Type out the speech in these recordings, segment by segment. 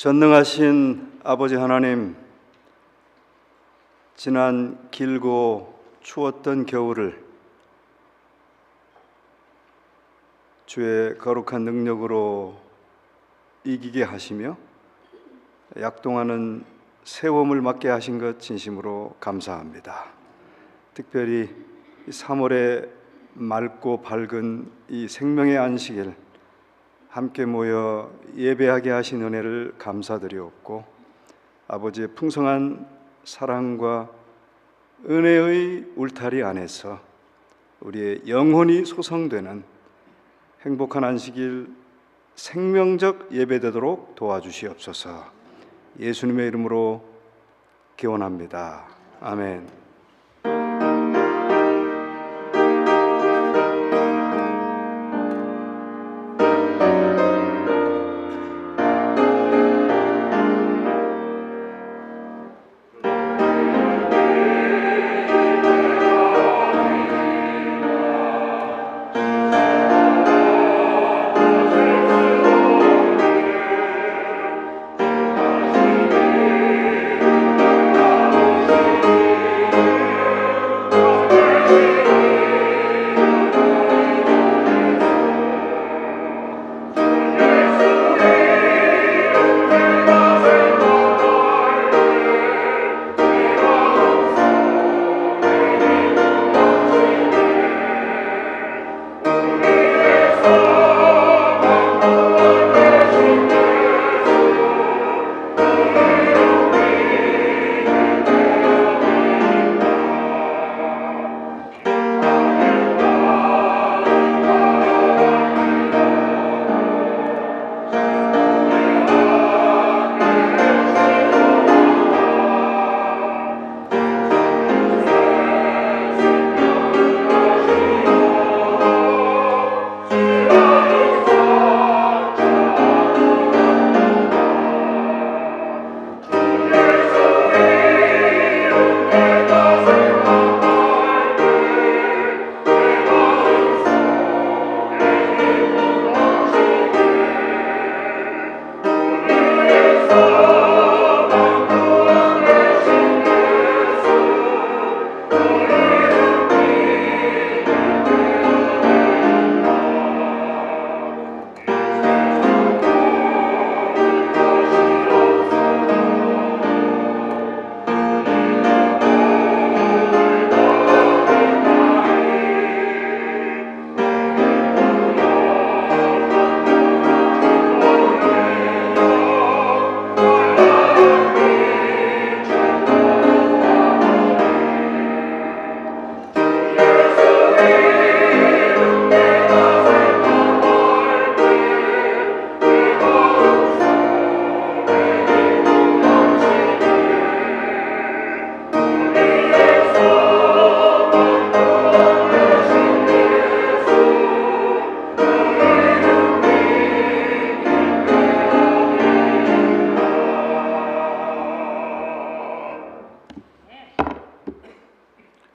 전능하신 아버지 하나님, 지난 길고 추웠던 겨울을 주의 거룩한 능력으로 이기게 하시며 약동하는 세움을 맞게 하신 것 진심으로 감사합니다. 특별히 3월의 맑고 밝은 이 생명의 안식일 함께 모여 예배하게 하신 은혜를 감사드리옵고, 아버지의 풍성한 사랑과 은혜의 울타리 안에서 우리의 영혼이 소성되는 행복한 안식일 생명적 예배되도록 도와주시옵소서. 예수님의 이름으로 기원합니다. 아멘.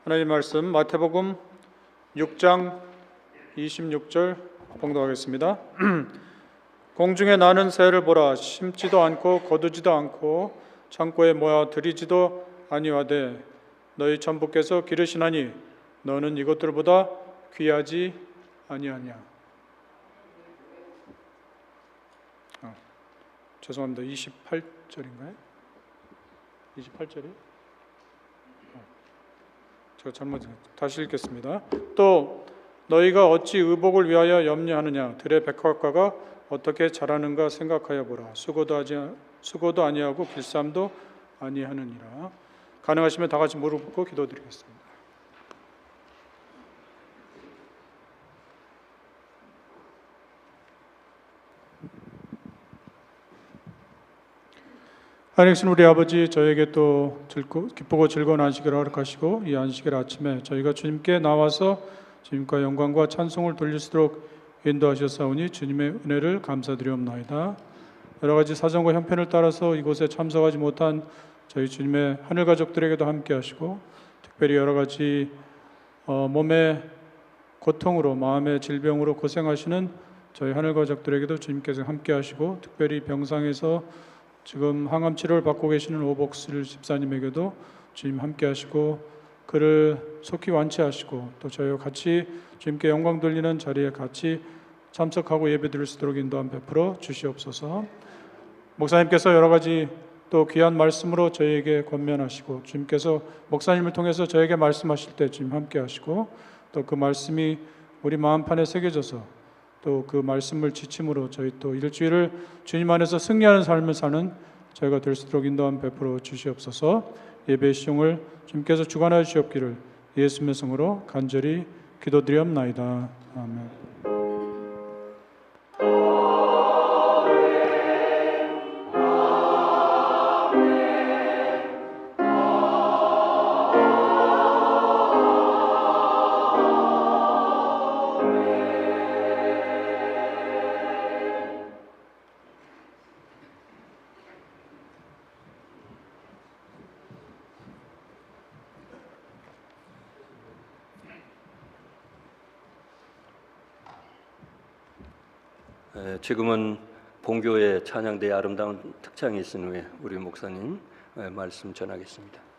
하나님 말씀 마태복음 6장 26절 봉독하겠습니다. 공중에 나는 새를 보라. 심지도 않고 거두지도 않고 창고에 모아 들이지도 아니하되 너희 천부께서 기르시나니 너는 이것들보다 귀하지 아니하냐. 죄송합니다. 28절인가요? 28절이? 제가 잘못 다시 읽겠습니다. 또 너희가 어찌 의복을 위하여 염려하느냐. 들의 백합과가 어떻게 자라는가 생각하여 보라. 수고도 아니하고 길쌈도 아니하느니라. 가능하시면 다 같이 무릎 꿇고 기도드리겠습니다. 하나님 우리 아버지, 저에게 또 기쁘고 즐거운 안식일을 허락하시고 이 안식일 아침에 저희가 주님께 나와서 주님과 영광과 찬송을 돌릴 수 있도록 인도하셨사오니 주님의 은혜를 감사드리옵나이다. 여러 가지 사정과 형편을 따라서 이곳에 참석하지 못한 저희 주님의 하늘 가족들에게도 함께 하시고, 특별히 여러 가지 몸의 고통으로, 마음의 질병으로 고생하시는 저희 하늘 가족들에게도 주님께서 함께 하시고, 특별히 병상에서 지금 항암 치료를 받고 계시는 오복슬 집사님에게도 주님 함께 하시고 그를 속히 완치하시고 또 저희와 같이 주님께 영광 돌리는 자리에 같이 참석하고 예배드릴 수 있도록 인도함 베풀어 주시옵소서. 목사님께서 여러 가지 또 귀한 말씀으로 저희에게 권면하시고 주님께서 목사님을 통해서 저에게 말씀하실 때 주님 함께 하시고 또 그 말씀이 우리 마음판에 새겨져서 또 그 말씀을 지침으로 저희 또 일주일을 주님 안에서 승리하는 삶을 사는 저희가 될 수 있도록 인도함 베풀어 주시옵소서. 예배 시종을 주님께서 주관하여 주시옵기를 예수님의 성으로 간절히 기도드리옵나이다. 아멘. 지금은 본교의 찬양대의 아름다운 특창이 있은 후에 우리 목사님 말씀 전하겠습니다.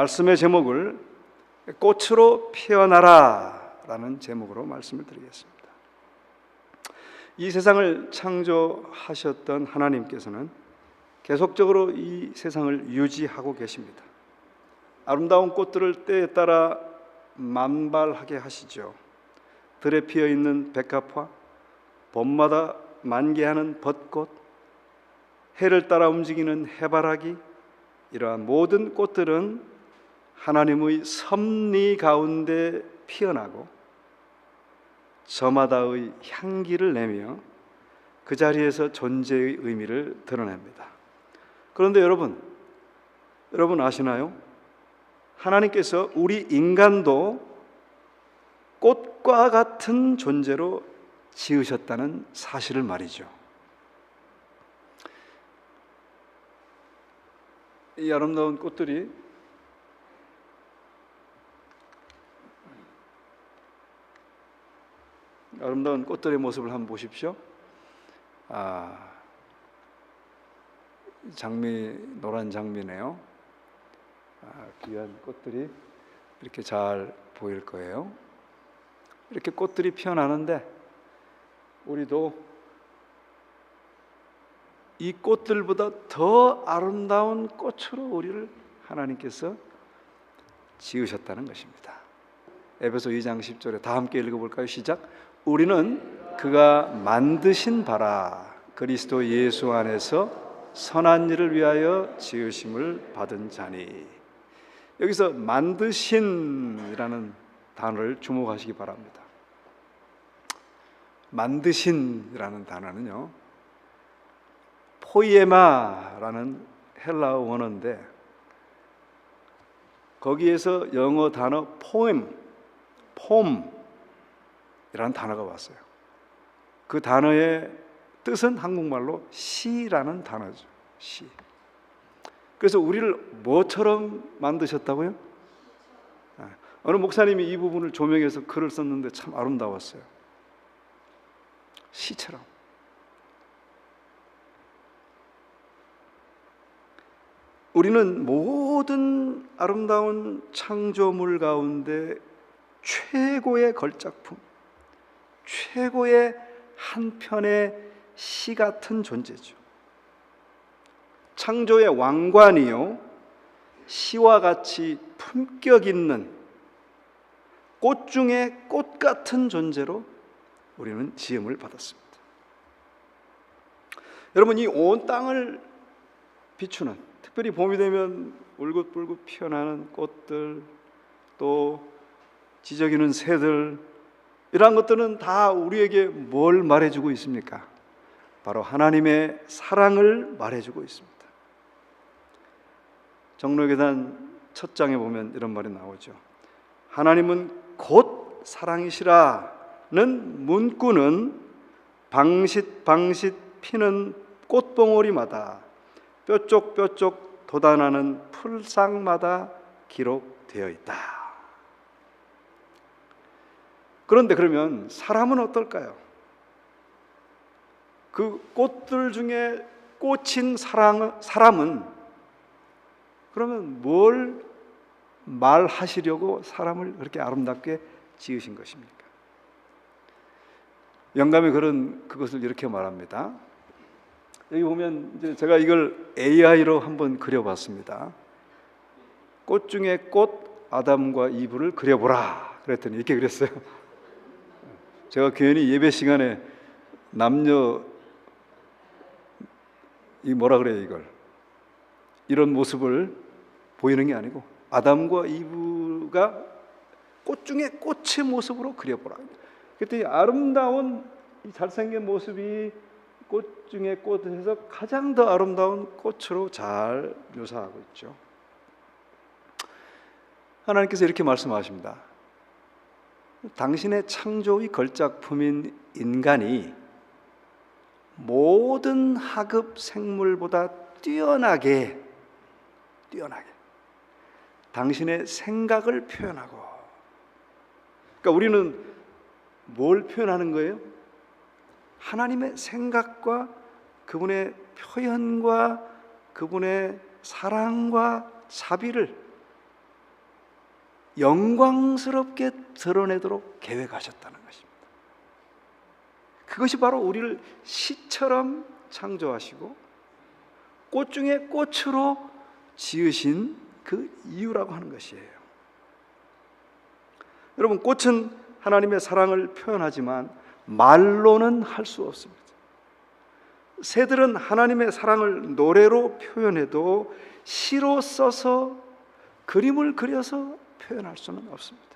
말씀의 제목을 꽃으로 피어나라라는 제목으로 말씀을 드리겠습니다. 이 세상을 창조하셨던 하나님께서는 계속적으로 이 세상을 유지하고 계십니다. 아름다운 꽃들을 때에 따라 만발하게 하시죠. 들에 피어 있는 백합화, 봄마다 만개하는 벚꽃, 해를 따라 움직이는 해바라기, 이러한 모든 꽃들은 하나님의 섭리 가운데 피어나고 저마다의 향기를 내며 그 자리에서 존재의 의미를 드러냅니다. 그런데 여러분 아시나요? 하나님께서 우리 인간도 꽃과 같은 존재로 지으셨다는 사실을 말이죠. 이 아름다운 꽃들이 아름다운 꽃들의 모습을 한번 보십시오. 노란 장미네요. 귀한 꽃들이 이렇게 잘 보일 거예요. 이렇게 꽃들이 피어나는데 우리도 이 꽃들보다 더 아름다운 꽃으로 우리를 하나님께서 지으셨다는 것입니다. 에베소 2장 10절에 다 함께 읽어볼까요? 시작. 우리는 그가 만드신 바라 그리스도 예수 안에서 선한 일을 위하여 지으심을 받은 자니. 여기서 만드신이라는 단어를 주목하시기 바랍니다. 만드신이라는 단어는요, 포이에마라는 헬라어 원어인데 거기에서 영어 단어 폼이라는 단어가 왔어요. 그 단어의 뜻은 한국말로 시라는 단어죠. 시. 그래서 우리를 뭐처럼 만드셨다고요? 어느 목사님이 이 부분을 조명해서 글을 썼는데 참 아름다웠어요. 시처럼. 우리는 모든 아름다운 창조물 가운데 최고의 걸작품, 최고의 한 편의 시 같은 존재죠. 창조의 왕관이요, 시와 같이 품격 있는 꽃 중에 꽃 같은 존재로 우리는 지음을 받았습니다. 여러분, 이 온 땅을 비추는, 특별히 봄이 되면 울긋불긋 피어나는 꽃들, 또 지저귀는 새들, 이러한 것들은 다 우리에게 뭘 말해주고 있습니까? 바로 하나님의 사랑을 말해주고 있습니다. 정로계단 첫 장에 보면 이런 말이 나오죠. 하나님은 곧 사랑이시라는 문구는 방싯방싯 피는 꽃봉오리마다 뾰족뾰족 돋아나는 풀상마다 기록되어 있다. 그런데 그러면 사람은 어떨까요? 그 꽃들 중에 꽂힌 사람은 그러면 뭘 말하시려고 사람을 그렇게 아름답게 지으신 것입니까? 영감이 그것을 이렇게 말합니다. 여기 보면 이제 제가 이걸 AI로 한번 그려봤습니다. 꽃 중에 꽃 아담과 이브를 그려보라 그랬더니 이렇게 그렸어요. 제가 괜히 예배 시간에 남녀 이런 모습을 보이는 게 아니고 아담과 이브가 꽃 중에 꽃의 모습으로 그려보라. 그랬더니 아름다운 이 잘생긴 모습이 꽃 중에 꽃에서 가장 더 아름다운 꽃으로 잘 묘사하고 있죠. 하나님께서 이렇게 말씀하십니다. 당신의 창조의 걸작품인 인간이 모든 하급 생물보다 뛰어나게 당신의 생각을 표현하고, 그러니까 우리는 뭘 표현하는 거예요? 하나님의 생각과 그분의 표현과 그분의 사랑과 자비를 영광스럽게 드러내도록 계획하셨다는 것입니다. 그것이 바로 우리를 시처럼 창조하시고 꽃 중에 꽃으로 지으신 그 이유라고 하는 것이에요. 여러분, 꽃은 하나님의 사랑을 표현하지만 말로는 할 수 없습니다. 새들은 하나님의 사랑을 노래로 표현해도 시로 써서 그림을 그려서 표현할 수는 없습니다.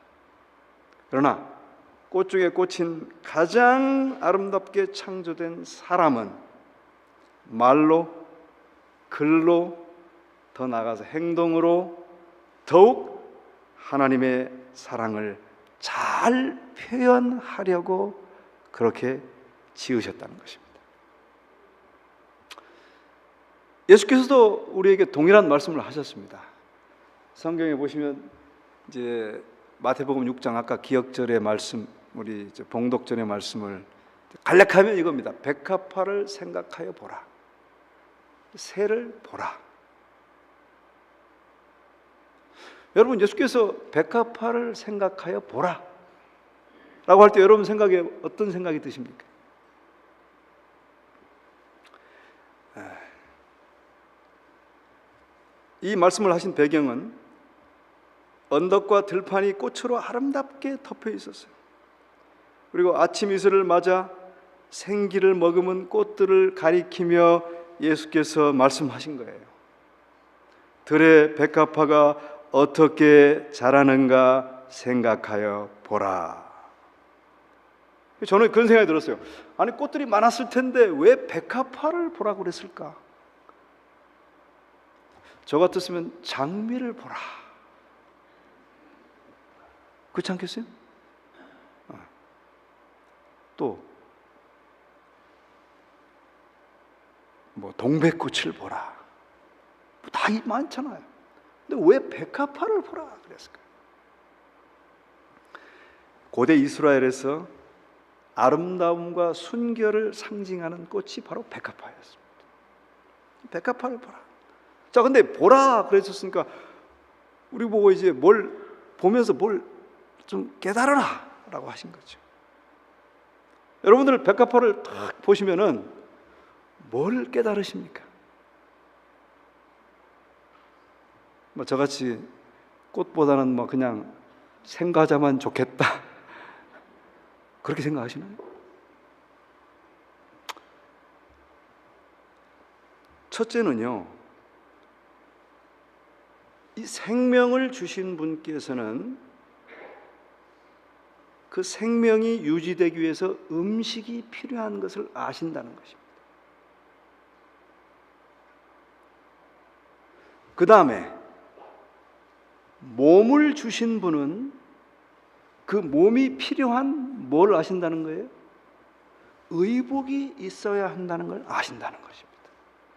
그러나 꽃 중에 꽃인 가장 아름답게 창조된 사람은 말로, 글로, 더 나아가서 행동으로 더욱 하나님의 사랑을 잘 표현하려고 그렇게 지으셨다는 것입니다. 예수께서도 우리에게 동일한 말씀을 하셨습니다. 성경에 보시면 이제 마태복음 6장 아까 기억절의 말씀, 우리 봉독절의 말씀을 간략하면 이겁니다. 백합화를 생각하여 보라. 새를 보라. 여러분, 예수께서 백합화를 생각하여 보라 라고 할 때 여러분 생각에 어떤 생각이 드십니까? 이 말씀을 하신 배경은 언덕과 들판이 꽃으로 아름답게 덮여 있었어요. 그리고 아침 이슬을 맞아 생기를 머금은 꽃들을 가리키며 예수께서 말씀하신 거예요. 들의 백합화가 어떻게 자라는가 생각하여 보라. 저는 그런 생각이 들었어요. 아니, 꽃들이 많았을 텐데 왜 백합화를 보라고 그랬을까? 저 같았으면 장미를 보라. 그렇지 않겠어요? 또 뭐 동백꽃을 보라. 다 많잖아요. 근데 왜 백합화를 보라 그랬을까요? 고대 이스라엘에서 아름다움과 순결을 상징하는 꽃이 바로 백합화였습니다. 백합화를 보라. 자, 근데 보라 그랬었으니까 우리 보고 이제 뭘 보면서 뭘 좀 깨달아라 라고 하신 거죠. 여러분들 백합화를 딱 보시면은 뭘 깨달으십니까? 뭐 저같이 꽃보다는 뭐 그냥 생과자만 좋겠다 그렇게 생각하시나요? 첫째는요, 이 생명을 주신 분께서는 그 생명이 유지되기 위해서 음식이 필요한 것을 아신다는 것입니다. 그 다음에 몸을 주신 분은 그 몸이 필요한 뭘 아신다는 거예요? 의복이 있어야 한다는 걸 아신다는 것입니다.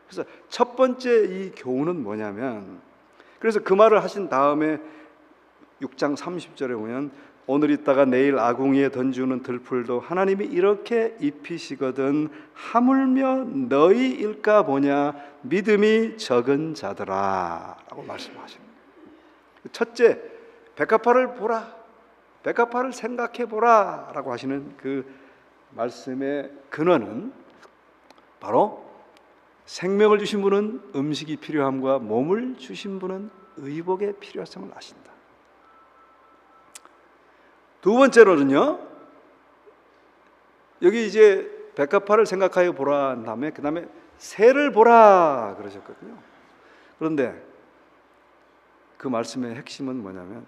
그래서 첫 번째 이 교훈은 뭐냐면, 그래서 그 말을 하신 다음에 6장 30절에 보면 오늘 있다가 내일 아궁이에 던지는 들풀도 하나님이 이렇게 입히시거든 하물며 너희일까 보냐 믿음이 적은 자들아 라고 말씀하십니다. 첫째, 백합화를 보라, 백합화를 생각해 보라 라고 하시는 그 말씀의 근원은 바로 생명을 주신 분은 음식이 필요함과 몸을 주신 분은 의복의 필요성을 아신다. 두 번째로는요, 여기 이제 백합화를 생각하여 보라 한 다음에 그 다음에 새를 보라 그러셨거든요. 그런데 그 말씀의 핵심은 뭐냐면,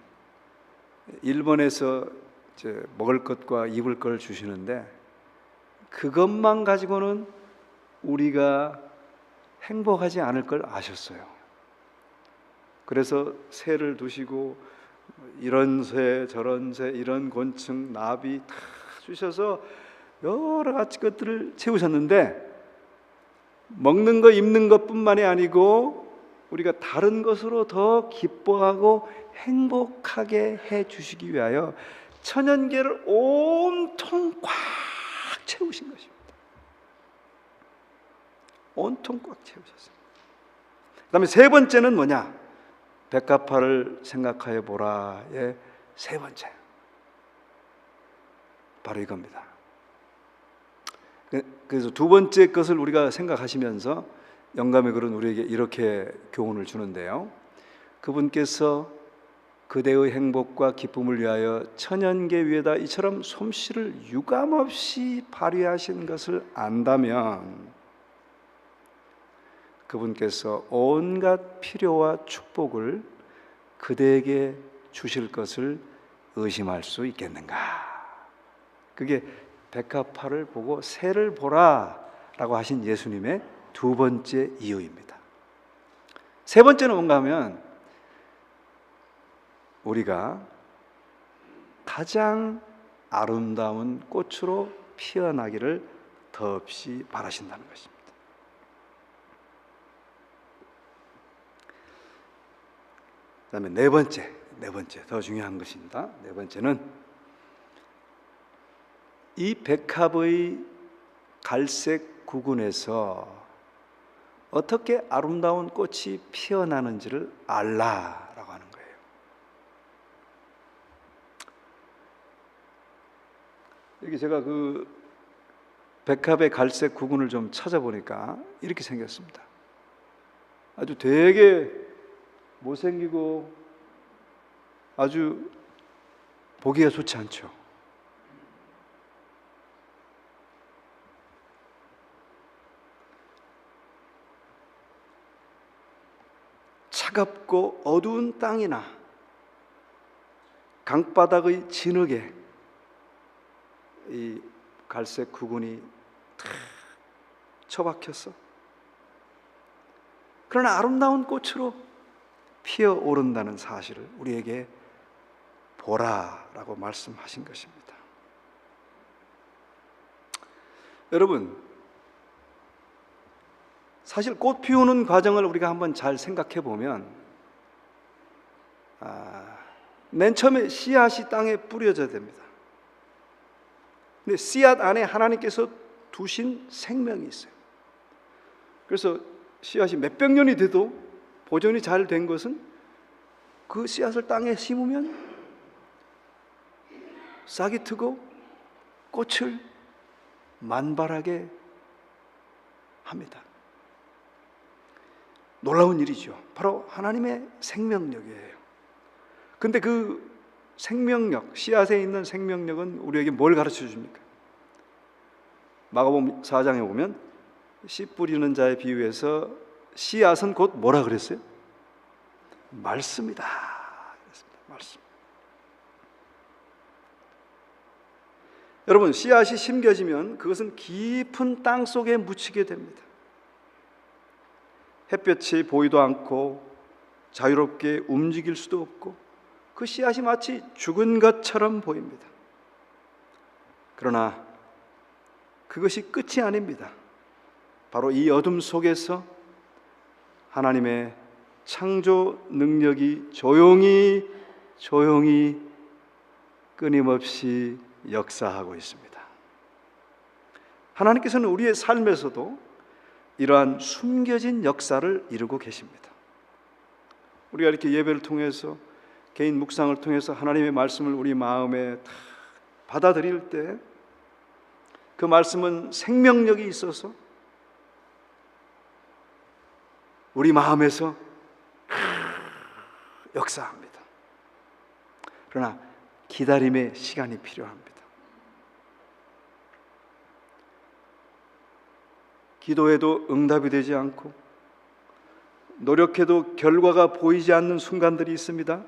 일본에서 이제 먹을 것과 입을 걸 주시는데 그것만 가지고는 우리가 행복하지 않을 걸 아셨어요. 그래서 새를 두시고 이런 새 저런 새 이런 곤충 나비 다 주셔서 여러 가지 것들을 채우셨는데, 먹는 거 입는 것뿐만이 아니고 우리가 다른 것으로 더 기뻐하고 행복하게 해 주시기 위하여 천연계를 온통 꽉 채우신 것입니다. 온통 꽉 채우셨습니다. 그 다음에 세 번째는 뭐냐? 백합화를 생각하여 보라의 세 번째, 바로 이겁니다. 그래서 두 번째 것을 우리가 생각하시면서 영감의 글은 우리에게 이렇게 교훈을 주는데요. 그분께서 그대의 행복과 기쁨을 위하여 천연계 위에다 이처럼 솜씨를 유감없이 발휘하신 것을 안다면 그분께서 온갖 필요와 축복을 그대에게 주실 것을 의심할 수 있겠는가? 그게 백합화를 보고 새를 보라 라고 하신 예수님의 두 번째 이유입니다. 세 번째는 뭔가 하면 우리가 가장 아름다운 꽃으로 피어나기를 더없이 바라신다는 것입니다. 그 다음에 네 번째 더 중요한 것입니다. 네 번째는 이 백합의 갈색 구근에서 어떻게 아름다운 꽃이 피어나는지를 알라라고 하는 거예요. 여기 제가 그 백합의 갈색 구근을 좀 찾아보니까 이렇게 생겼습니다. 아주 되게 못생기고 아주 보기가 좋지 않죠. 차갑고 어두운 땅이나 강바닥의 진흙에 이 갈색 구근이 탁 처박혔어. 그러나 아름다운 꽃으로 피어오른다는 사실을 우리에게 보라라고 말씀하신 것입니다. 여러분, 사실 꽃 피우는 과정을 우리가 한번 잘 생각해 보면 맨 처음에 씨앗이 땅에 뿌려져야 됩니다. 근데 씨앗 안에 하나님께서 두신 생명이 있어요. 그래서 씨앗이 몇백 년이 돼도 보존이 잘 된 것은 그 씨앗을 땅에 심으면 싹이 트고 꽃을 만발하게 합니다. 놀라운 일이죠. 바로 하나님의 생명력이에요. 근데 그 생명력, 씨앗에 있는 생명력은 우리에게 뭘 가르쳐 줍니까? 마가복음 4장에 보면 씨 뿌리는 자의 비유에서 씨앗은 곧 뭐라 그랬어요? 말씀이다. 그랬습니다. 말씀. 여러분, 씨앗이 심겨지면 그것은 깊은 땅 속에 묻히게 됩니다. 햇볕이 보이도 않고 자유롭게 움직일 수도 없고 그 씨앗이 마치 죽은 것처럼 보입니다. 그러나 그것이 끝이 아닙니다. 바로 이 어둠 속에서 하나님의 창조 능력이 조용히 끊임없이 역사하고 있습니다. 하나님께서는 우리의 삶에서도 이러한 숨겨진 역사를 이루고 계십니다. 우리가 이렇게 예배를 통해서 개인 묵상을 통해서 하나님의 말씀을 우리 마음에 다 받아들일 때 그 말씀은 생명력이 있어서 우리 마음에서 역사합니다. 그러나 기다림의 시간이 필요합니다. 기도해도 응답이 되지 않고 노력해도 결과가 보이지 않는 순간들이 있습니다.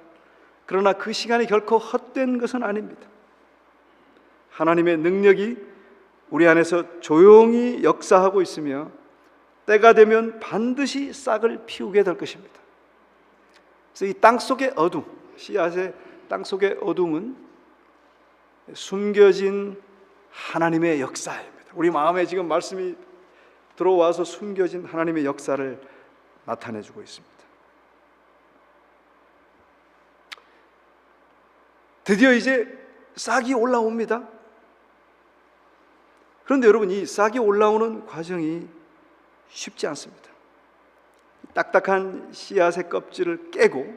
그러나 그 시간이 결코 헛된 것은 아닙니다. 하나님의 능력이 우리 안에서 조용히 역사하고 있으며 때가 되면 반드시 싹을 피우게 될 것입니다. 그래서 이 땅속의 어둠, 씨앗의 땅속의 어둠은 숨겨진 하나님의 역사입니다. 우리 마음에 지금 말씀이 들어와서 숨겨진 하나님의 역사를 나타내주고 있습니다. 드디어 이제 싹이 올라옵니다. 그런데 여러분, 이 싹이 올라오는 과정이 쉽지 않습니다. 딱딱한 씨앗의 껍질을 깨고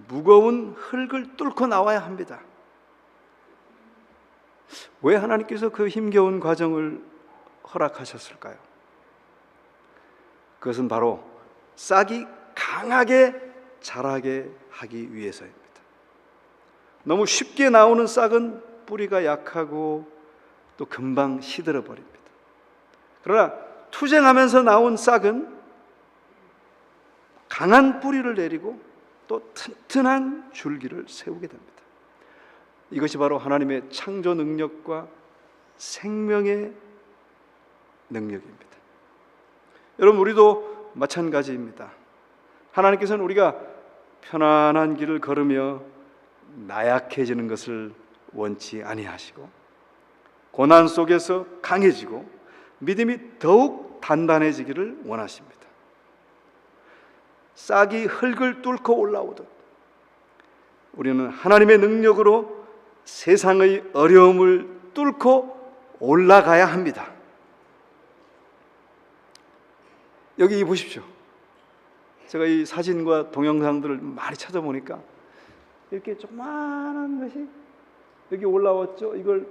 무거운 흙을 뚫고 나와야 합니다. 왜 하나님께서 그 힘겨운 과정을 허락하셨을까요? 그것은 바로 싹이 강하게 자라게 하기 위해서입니다. 너무 쉽게 나오는 싹은 뿌리가 약하고 또 금방 시들어 버립니다. 그러나 투쟁하면서 나온 싹은 강한 뿌리를 내리고 또 튼튼한 줄기를 세우게 됩니다. 이것이 바로 하나님의 창조 능력과 생명의 능력입니다. 여러분, 우리도 마찬가지입니다. 하나님께서는 우리가 편안한 길을 걸으며 나약해지는 것을 원치 아니하시고 고난 속에서 강해지고 믿음이 더욱 단단해지기를 원하십니다. 싹이 흙을 뚫고 올라오듯 우리는 하나님의 능력으로 세상의 어려움을 뚫고 올라가야 합니다. 여기 보십시오. 제가 이 사진과 동영상들을 많이 찾아보니까 이렇게 조그마한 것이 여기 올라왔죠. 이걸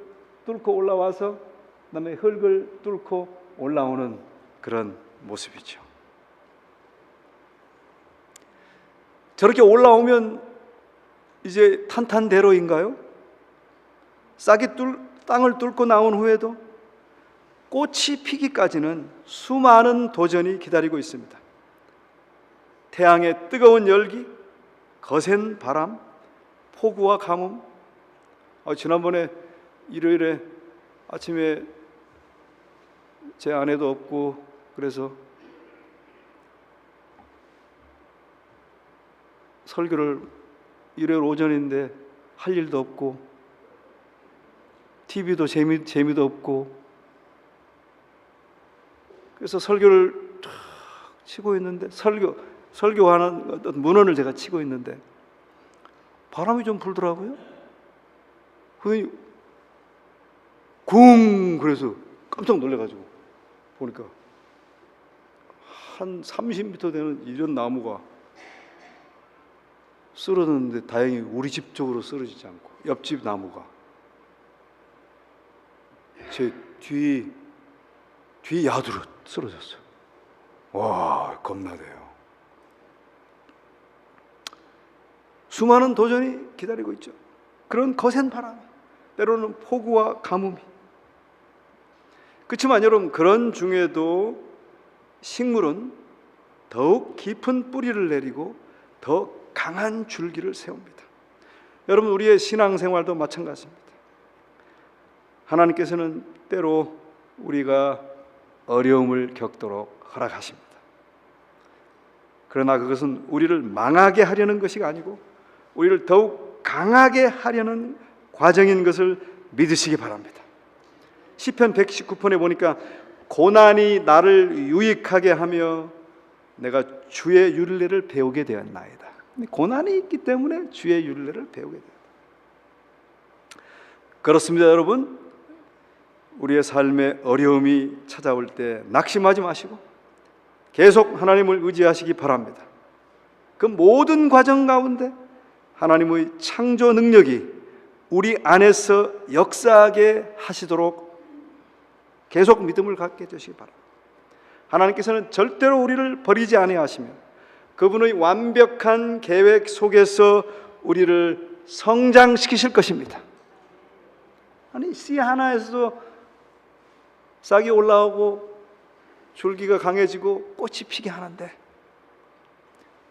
뚫고 올라와서 그다음에 흙을 뚫고 올라오는 그런 모습이죠. 저렇게 올라오면 이제 탄탄대로인가요? 싹이 땅을 뚫고 나온 후에도 꽃이 피기까지는 수많은 도전이 기다리고 있습니다. 태양의 뜨거운 열기, 거센 바람, 폭우와 가뭄. 지난번에 일요일에 아침에 제 아내도 없고 그래서 설교를 일요일 오전인데 할 일도 없고 TV도 재미도 없고 그래서 설교를 탁 치고 있는데 설교하는 어떤 문헌을 제가 치고 있는데 바람이 좀 불더라고요. 쿵 그래서 깜짝 놀래가지고 보니까 한 30m 되는 이런 나무가 쓰러졌는데 다행히 우리 집 쪽으로 쓰러지지 않고 옆집 나무가 제 뒤 야두로 쓰러졌어요. 와, 겁나대요. 수많은 도전이 기다리고 있죠. 그런 거센 바람, 때로는 폭우와 가뭄이. 그렇지만 여러분, 그런 중에도 식물은 더욱 깊은 뿌리를 내리고 더 강한 줄기를 세웁니다. 여러분, 우리의 신앙생활도 마찬가지입니다. 하나님께서는 때로 우리가 어려움을 겪도록 허락하십니다. 그러나 그것은 우리를 망하게 하려는 것이 아니고 우리를 더욱 강하게 하려는 과정인 것을 믿으시기 바랍니다. 시편 119편에 보니까 고난이 나를 유익하게 하며 내가 주의 율례를 배우게 되었나이다. 고난이 있기 때문에 주의 율례를 배우게 됩니다. 그렇습니다, 여러분. 우리의 삶에 어려움이 찾아올 때 낙심하지 마시고 계속 하나님을 의지하시기 바랍니다. 그 모든 과정 가운데 하나님의 창조 능력이 우리 안에서 역사하게 하시도록 계속 믿음을 갖게 되시기 바랍니다. 하나님께서는 절대로 우리를 버리지 아니하시며 그분의 완벽한 계획 속에서 우리를 성장시키실 것입니다. 아니, 씨 하나에서 싹이 올라오고 줄기가 강해지고 꽃이 피게 하는데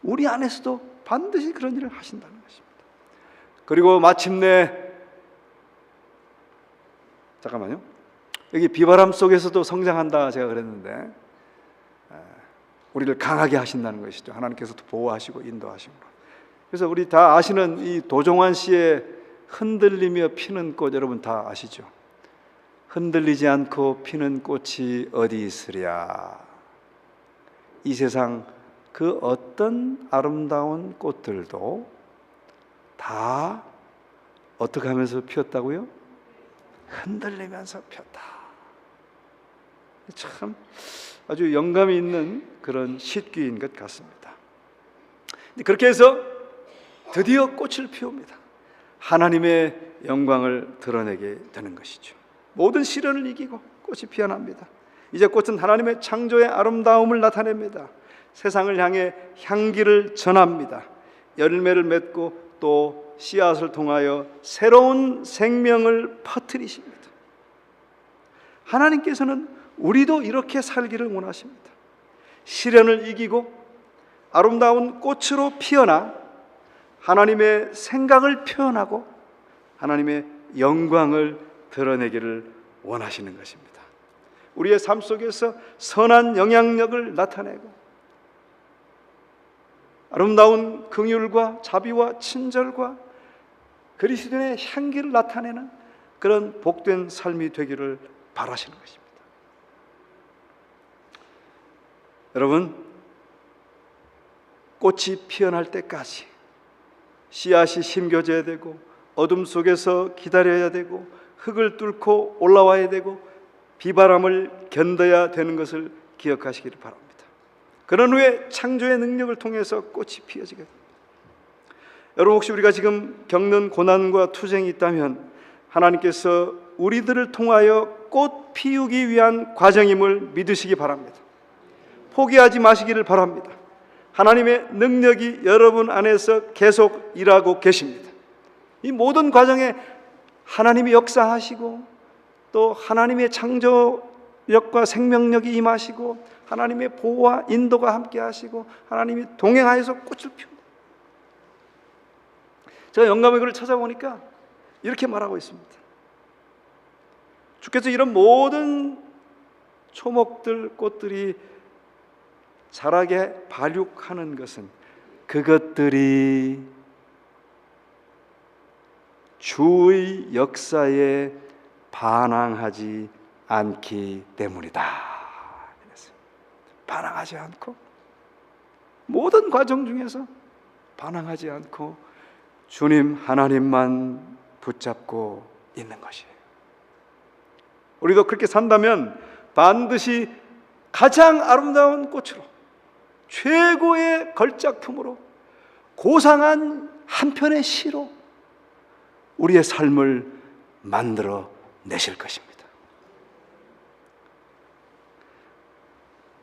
우리 안에서도 반드시 그런 일을 하신다는 것입니다. 그리고 마침내 잠깐만요. 여기 비바람 속에서도 성장한다 제가 그랬는데 우리를 강하게 하신다는 것이죠. 하나님께서도 보호하시고 인도하시고. 그래서 우리 다 아시는 이 도종환 씨의 흔들리며 피는 꽃 여러분 다 아시죠? 흔들리지 않고 피는 꽃이 어디 있으랴. 이 세상 그 어떤 아름다운 꽃들도 다 어떻게 하면서 피었다고요? 흔들리면서 피었다. 참 아주 영감이 있는 그런 시귀인 것 같습니다. 그렇게 해서 드디어 꽃을 피웁니다. 하나님의 영광을 드러내게 되는 것이죠. 모든 시련을 이기고 꽃이 피어납니다. 이제 꽃은 하나님의 창조의 아름다움을 나타냅니다. 세상을 향해 향기를 전합니다. 열매를 맺고 또 씨앗을 통하여 새로운 생명을 퍼뜨리십니다. 하나님께서는 우리도 이렇게 살기를 원하십니다. 시련을 이기고 아름다운 꽃으로 피어나 하나님의 생각을 표현하고 하나님의 영광을 드러내기를 원하시는 것입니다. 우리의 삶 속에서 선한 영향력을 나타내고 아름다운 긍휼과 자비와 친절과 그리스도의 향기를 나타내는 그런 복된 삶이 되기를 바라시는 것입니다. 여러분, 꽃이 피어날 때까지 씨앗이 심겨져야 되고 어둠 속에서 기다려야 되고 흙을 뚫고 올라와야 되고 비바람을 견뎌야 되는 것을 기억하시기를 바랍니다. 그런 후에 창조의 능력을 통해서 꽃이 피어지게 됩니다. 여러분, 혹시 우리가 지금 겪는 고난과 투쟁이 있다면 하나님께서 우리들을 통하여 꽃 피우기 위한 과정임을 믿으시기 바랍니다. 포기하지 마시기를 바랍니다. 하나님의 능력이 여러분 안에서 계속 일하고 계십니다. 이 모든 과정에 하나님이 역사하시고 또 하나님의 창조력과 생명력이 임하시고 하나님의 보호와 인도가 함께 하시고 하나님이 동행하여서 꽃을 피웁니다. 제가 영감의 글을 찾아보니까 이렇게 말하고 있습니다. 주께서 이런 모든 초목들, 꽃들이 자라게 발육하는 것은 그것들이 주의 역사에 반항하지 않기 때문이다. 반항하지 않고 모든 과정 중에서 반항하지 않고 주님 하나님만 붙잡고 있는 것이에요. 우리도 그렇게 산다면 반드시 가장 아름다운 꽃으로 최고의 걸작품으로 고상한 한 편의 시로 우리의 삶을 만들어 내실 것입니다.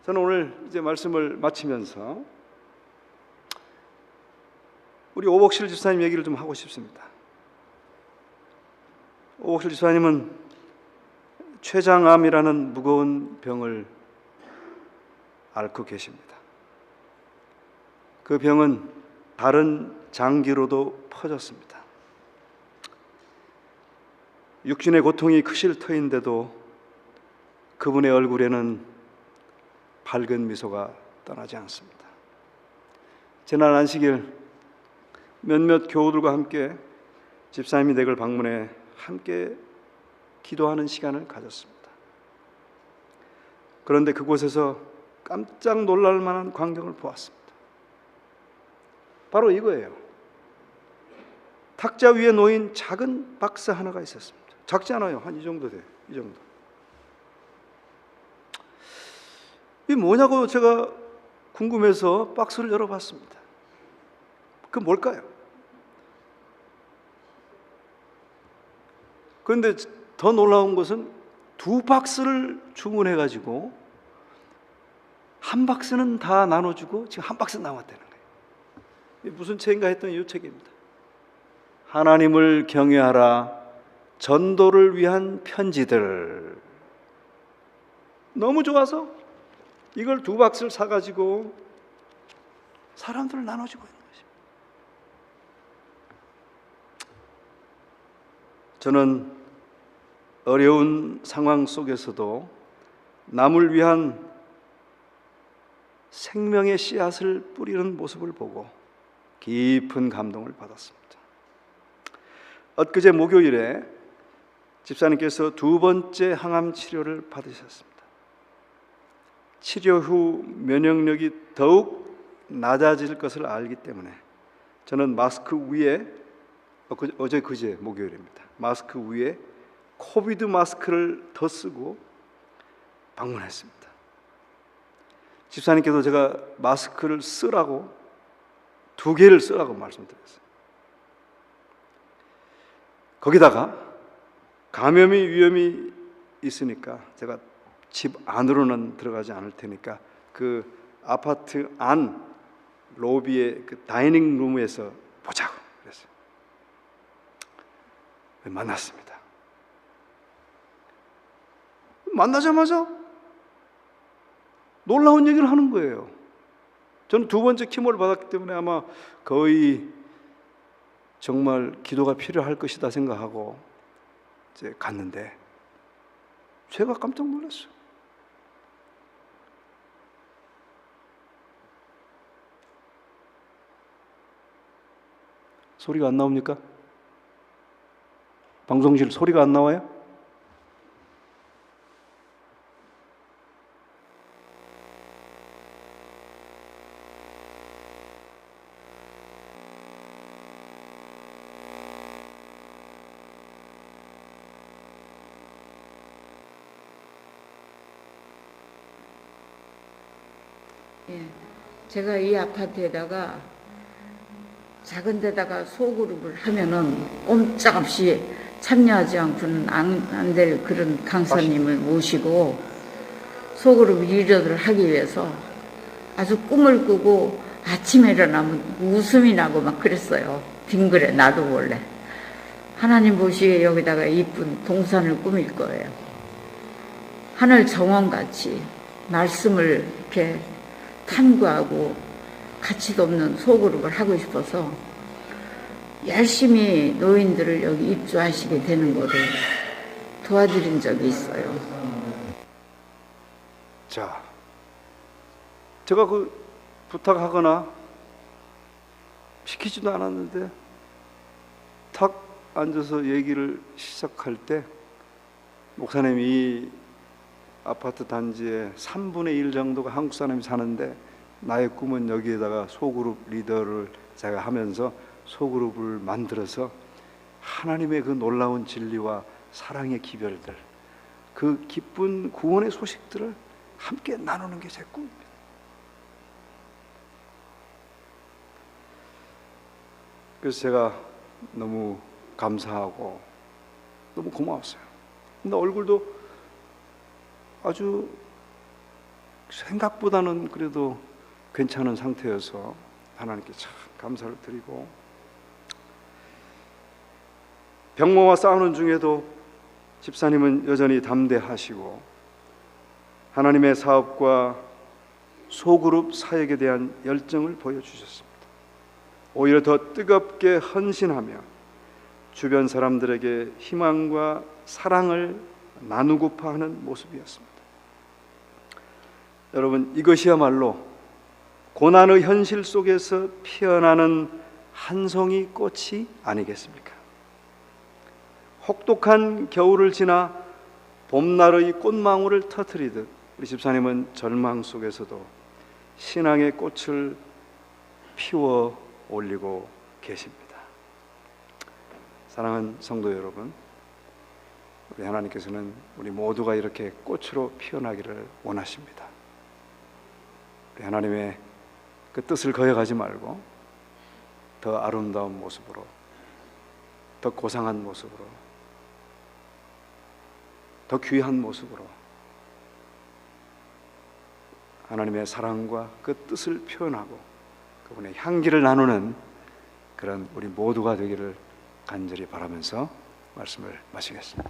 저는 오늘 이제 말씀을 마치면서 우리 오복실 집사님 얘기를 좀 하고 싶습니다. 오복실 집사님은 췌장암이라는 무거운 병을 앓고 계십니다. 그 병은 다른 장기로도 퍼졌습니다. 육신의 고통이 크실 터인데도 그분의 얼굴에는 밝은 미소가 떠나지 않습니다. 지난 안식일 몇몇 교우들과 함께 집사님이 댁을 방문해 함께 기도하는 시간을 가졌습니다. 그런데 그곳에서 깜짝 놀랄 만한 광경을 보았습니다. 바로 이거예요. 탁자 위에 놓인 작은 박스 하나가 있었습니다. 작지 않아요. 한 이 정도 돼요. 이 정도. 이게 뭐냐고 제가 궁금해서 박스를 열어봤습니다. 그 뭘까요? 그런데 더 놀라운 것은 두 박스를 주문해가지고 한 박스는 다 나눠주고 지금 한 박스 남았다는 거예요. 이게 무슨 책인가 했더니 이 책입니다. 하나님을 경외하라, 전도를 위한 편지들. 너무 좋아서 이걸 두 박스를 사가지고 사람들을 나눠주고 있는 것입니다. 저는 어려운 상황 속에서도 남을 위한 생명의 씨앗을 뿌리는 모습을 보고 깊은 감동을 받았습니다. 엊그제 목요일에 집사님께서 두 번째 항암 치료를 받으셨습니다. 치료 후 면역력이 더욱 낮아질 것을 알기 때문에 저는 마스크 위에 그제 목요일입니다. 마스크 위에 코비드 마스크를 더 쓰고 방문했습니다. 집사님께도 제가 마스크를 쓰라고 2개를 쓰라고 말씀드렸어요. 거기다가 감염이 위험이 있으니까 제가 집 안으로는 들어가지 않을 테니까 그 아파트 안 로비의 그 다이닝 룸에서 보자고 그랬어요. 만났습니다. 만나자마자 놀라운 얘기를 하는 거예요. 저는 두 번째 키모를 받았기 때문에 아마 거의 정말 기도가 필요할 것이다 생각하고 이제 갔는데 제가 깜짝 놀랐어요. 소리가 안 나옵니까? 방송실 소리가 안 나와요? 예, 제가 이 아파트에다가 작은 데다가 소그룹을 하면은 꼼짝없이 참여하지 않고는 안 될 그런 강사님을 모시고 소그룹 리더를 하기 위해서 아주 꿈을 꾸고 아침에 일어나면 웃음이 나고 막 그랬어요. 빙그레 나도 몰래. 하나님 보시기에 여기다가 이쁜 동산을 꾸밀 거예요. 하늘 정원같이 말씀을 이렇게 탐구하고 가치도 없는 소그룹을 하고 싶어서 열심히 노인들을 여기 입주하시게 되는 거를 도와드린 적이 있어요. 자, 제가 그 부탁하거나 시키지도 않았는데 탁 앉아서 얘기를 시작할 때 목사님이 이 아파트 단지의 3분의 1 정도가 한국 사람이 사는데 나의 꿈은 여기에다가 소그룹 리더를 제가 하면서 소그룹을 만들어서 하나님의 그 놀라운 진리와 사랑의 기별들, 그 기쁜 구원의 소식들을 함께 나누는 게 제 꿈입니다. 그래서 제가 너무 감사하고 너무 고마웠어요. 근데 얼굴도 아주 생각보다는 그래도 괜찮은 상태여서 하나님께 참 감사를 드리고, 병마와 싸우는 중에도 집사님은 여전히 담대하시고 하나님의 사업과 소그룹 사역에 대한 열정을 보여주셨습니다. 오히려 더 뜨겁게 헌신하며 주변 사람들에게 희망과 사랑을 나누고파 하는 모습이었습니다. 여러분, 이것이야말로 고난의 현실 속에서 피어나는 한 송이 꽃이 아니겠습니까? 혹독한 겨울을 지나 봄날의 꽃망울을 터뜨리듯 우리 집사님은 절망 속에서도 신앙의 꽃을 피워 올리고 계십니다. 사랑하는 성도 여러분, 우리 하나님께서는 우리 모두가 이렇게 꽃으로 피어나기를 원하십니다. 우리 하나님의 그 뜻을 거역하지 말고 더 아름다운 모습으로, 더 고상한 모습으로, 더 귀한 모습으로 하나님의 사랑과 그 뜻을 표현하고 그분의 향기를 나누는 그런 우리 모두가 되기를 간절히 바라면서 말씀을 마치겠습니다.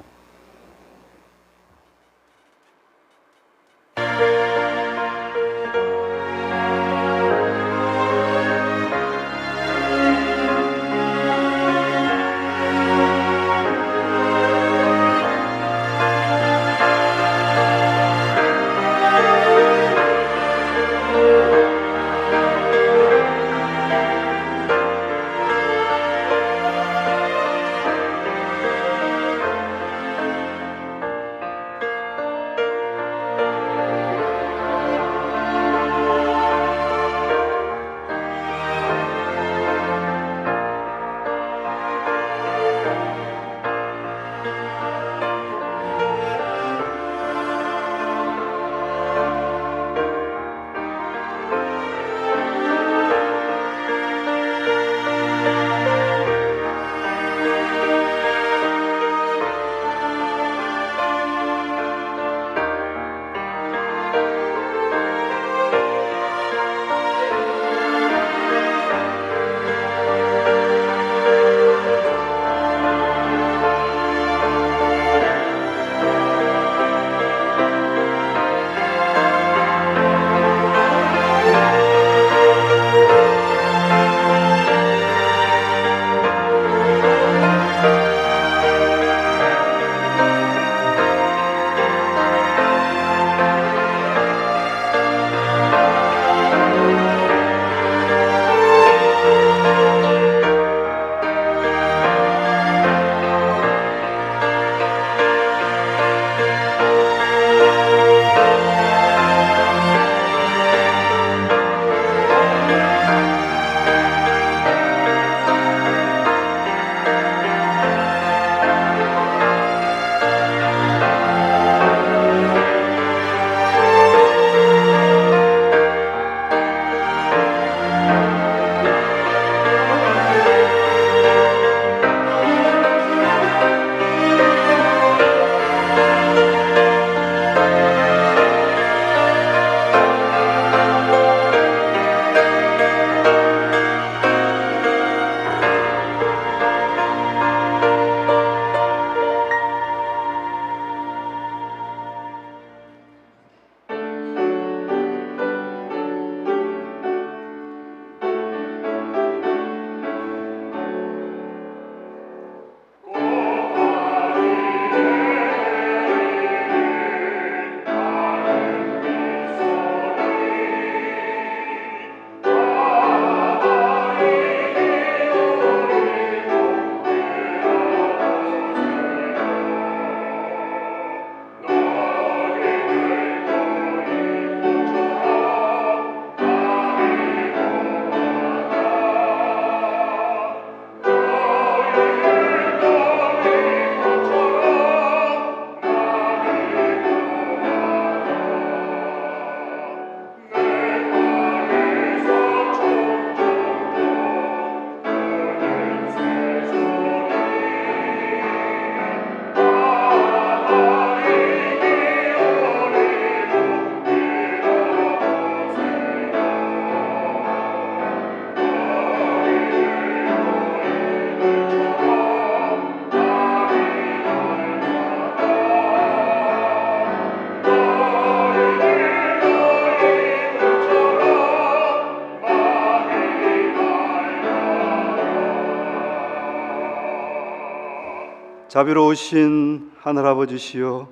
자비로우신 하늘아버지시여,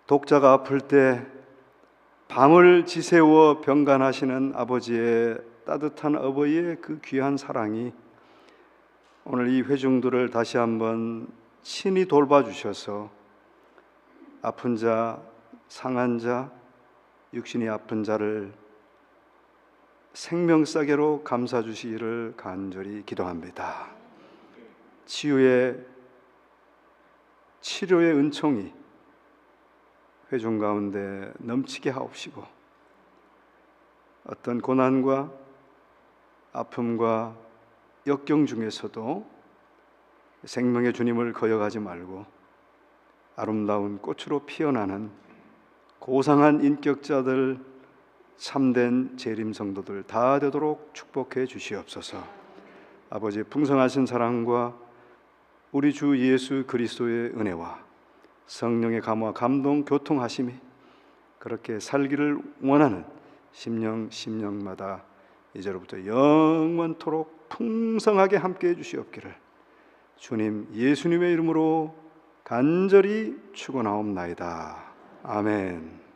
독자가 아플 때 밤을 지새워 병간하시는 아버지의 따뜻한 어버이의 그 귀한 사랑이 오늘 이 회중들을 다시 한번 친히 돌봐주셔서 아픈 자, 상한 자, 육신이 아픈 자를 생명싸게로 감싸 주시기를 간절히 기도합니다. 치료의 은총이 회중 가운데 넘치게 하옵시고, 어떤 고난과 아픔과 역경 중에서도 생명의 주님을 거역하지 말고 아름다운 꽃으로 피어나는 고상한 인격자들, 참된 재림 성도들 다 되도록 축복해 주시옵소서. 아버지의 풍성하신 사랑과 우리 주 예수 그리스도의 은혜와 성령의 감화 감동 교통하심이 그렇게 살기를 원하는 심령마다 이제로부터 영원토록 풍성하게 함께해 주시옵기를 주님 예수님의 이름으로 간절히 축원하옵나이다. 아멘.